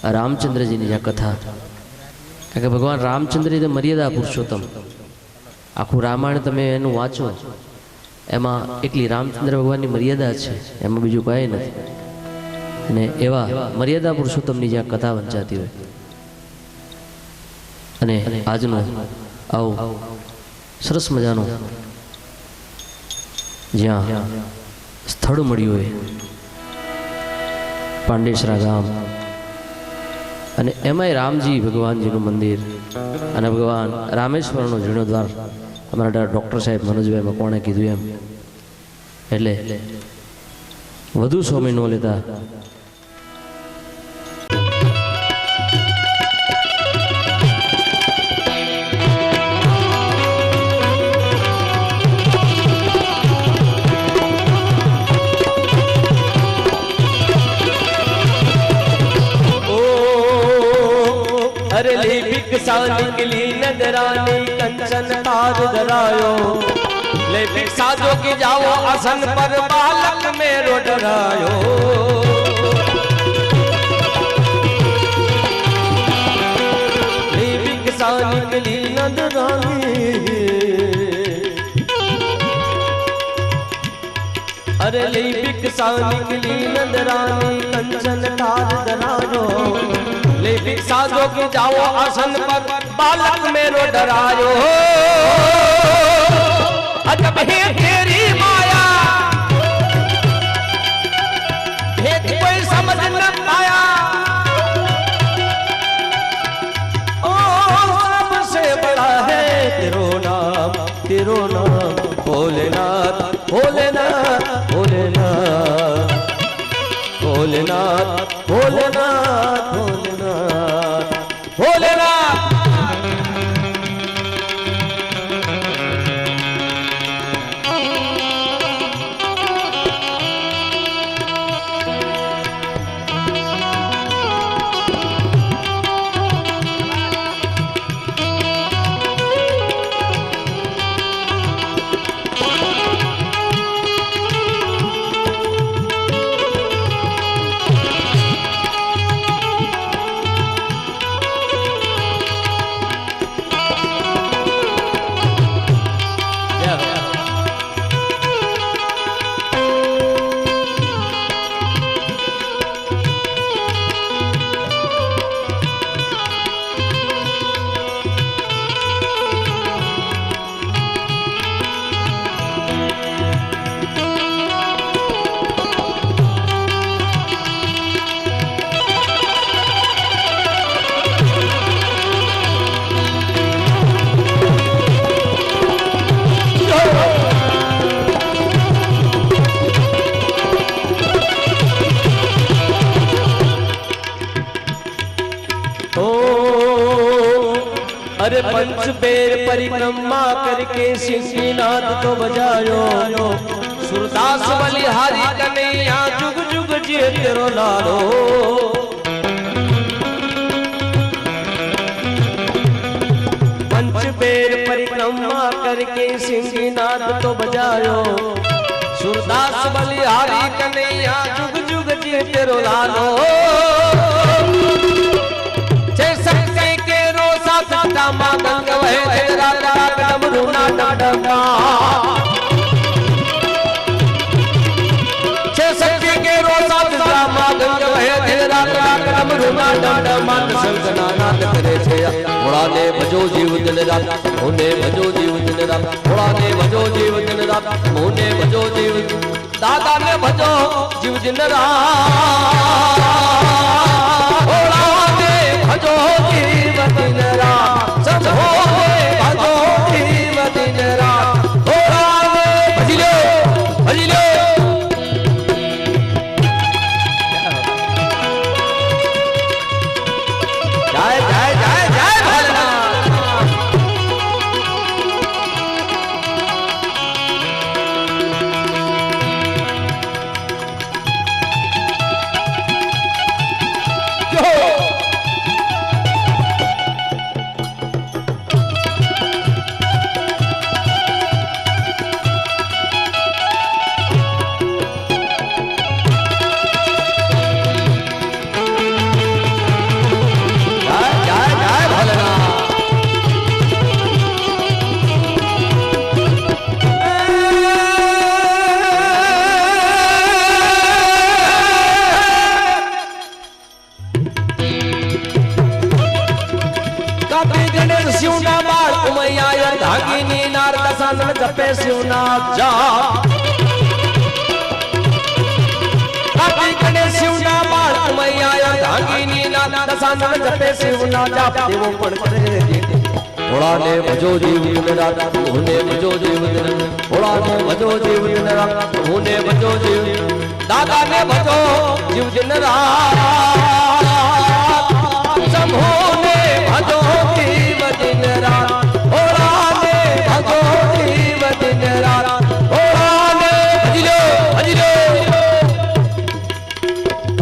રામચંદ્રજીની જ્યાં કથા, કારણ કે ભગવાન રામચંદ્ર એ મર્યાદા પુરુષોત્તમ. આખું રામાયણ તમે એનું વાંચો, એમાં એકલી રામચંદ્ર ભગવાનની મર્યાદા છે, એમાં બીજું કાંઈ નથી. અને એવા મર્યાદા પુરુષોત્તમની જ્યાં કથા વંચાતી હોય, અને આજનું આવું સરસ મજાનું જ્યાં સ્થળ મળ્યું હોય પાંડેસરા ગામ, અને એમાંય રામજી ભગવાનજીનું મંદિર અને ભગવાન રામેશ્વરનો જીર્ણોદ્વાર અમારા ડૉક્ટર સાહેબ મનોજભાઈ મકવાણે કીધું એમ. એટલે વધુ સમય ન લેતા निकली नजरानी कंचन तार धरायो, ले भिक्षा जो की जाओ आसन पर बालक मेरो डरायो. ले भिक्षा निकली नजरानी, अरे ले भिक्षा निकली नजरानी कंचन तार धरायो, ले भिक्षा जो की जाओ आसन पर बालक मेरो डरायो. अजब है तेरी माया, भेद कोई समझ न पाया. ओ सबसे बड़ा है तेरो नाम, तेरो नाम भोलेनाथ, भोलेनाथ, भोलेनाथ, भोलेनाथ, भोलेनाथ, भोलेनाथ, भोलेनाथ. अरे पंच बेर परिक्रमा करके सिंहनाद तो बजायो, सुरदास बलिहारी कन्हैया जुग जुग जिए तेरो लालो. पंच बेर परिक्रमा करके सिंहनाद तो बजायो, सुरदास बलिहारी कन्हैया जुग जुग जिए तेरो लालो. मागंग वह तेरा डमरू ना डमका, छे सखी के रोसा तेरा मागंग वह तेरा डमरू ना डमका. संगना नाथ करे छे थोड़ा ने भजो जीव दिन रात, होने भजो जीव दिन रात, थोड़ा ने भजो जीव दिन रात, होने भजो जीव, दादा ने भजो जीव दिन रात, थोड़ा ने भजो जीव दिन रात, सब हो भजो जीव दिन रात, थोड़ा ने भजी लो, भजी लो. जय जय जय जय भोलेनाथ. शिवना बाळ उमैया धागिनी नार दसानन जपे शिवना जाप कार्तिक गणेश शिवना बाळ उमैया धागिनी नार दसानन जपे शिवना जाप देवो पण करे भोळा ने भजो जीव दिन रात होने भजो जीव दिन भोळा ने भजो जीव दिन रात होने भजो जीव दादा ने भजो जीव दिन रात शंभो ने भजो जीव दिन रात भोळा ने भजो जीव दिन रात भोळा ने भजलो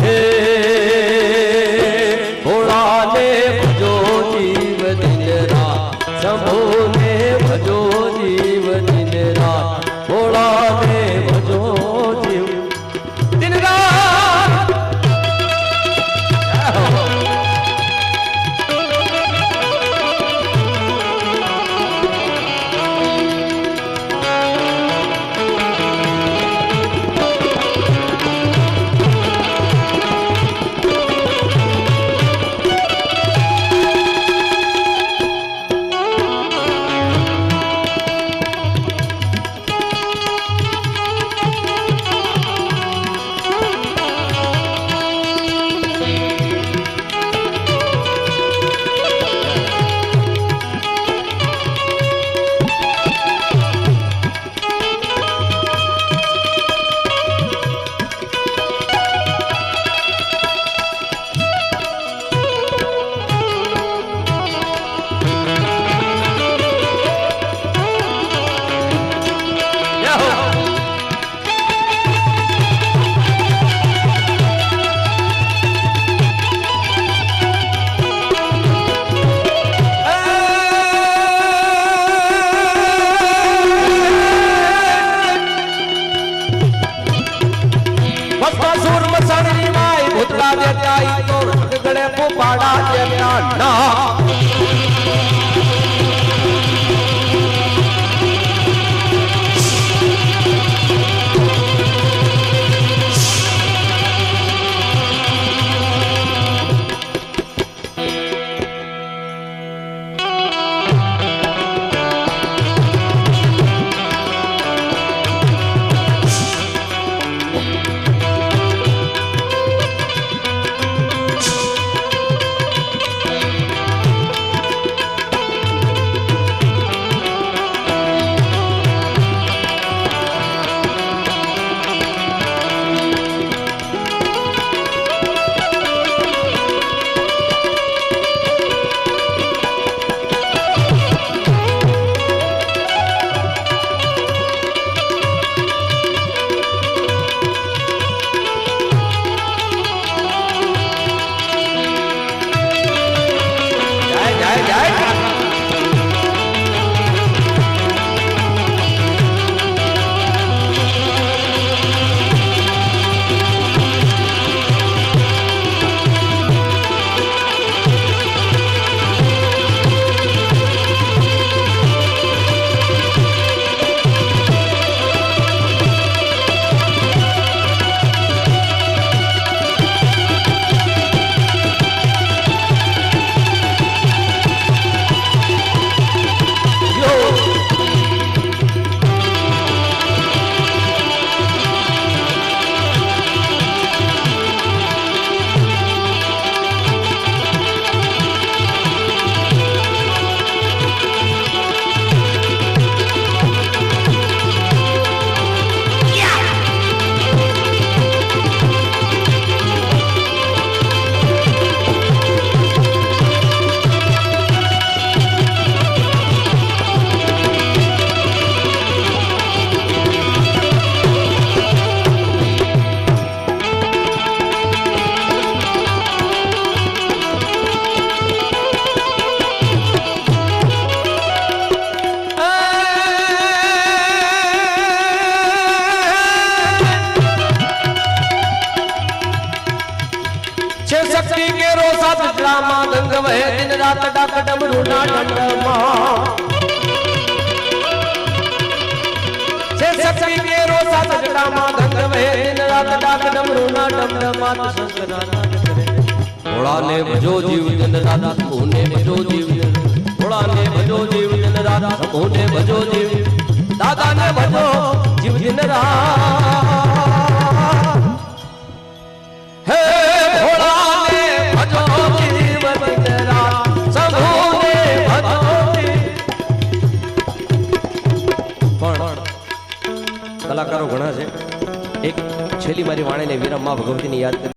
हे भोळा ने भजो जीव दिन रात शंभो ने भजो जीव दिन रात भोळा ने भजो जीव दिन रात માં ગંગ વહે દિન રાત ડાક ડમરૂ ના દંડમાં છે શક્તિ કેરો સાત જટામાં ગંગ વહે દિન રાત ડાક ડમરૂ ના દંડમાં સંસના કરે ભોળાને ભજો જીવ દિન રાત ઓને ભજો જીવ દિન ભોળાને ભજો જીવ દિન રાત શંભુને ભજો જીવ દાદાને ભજો જીવ દિન રાત હે ભોળાને ભજો જીવ દિન રાત શંભુને ભજો જીવ પણ કલાકારો ઘણા છે એક છેલ્લી મારી વાણીને વિરામ માં ભગવતીની યાદ કરી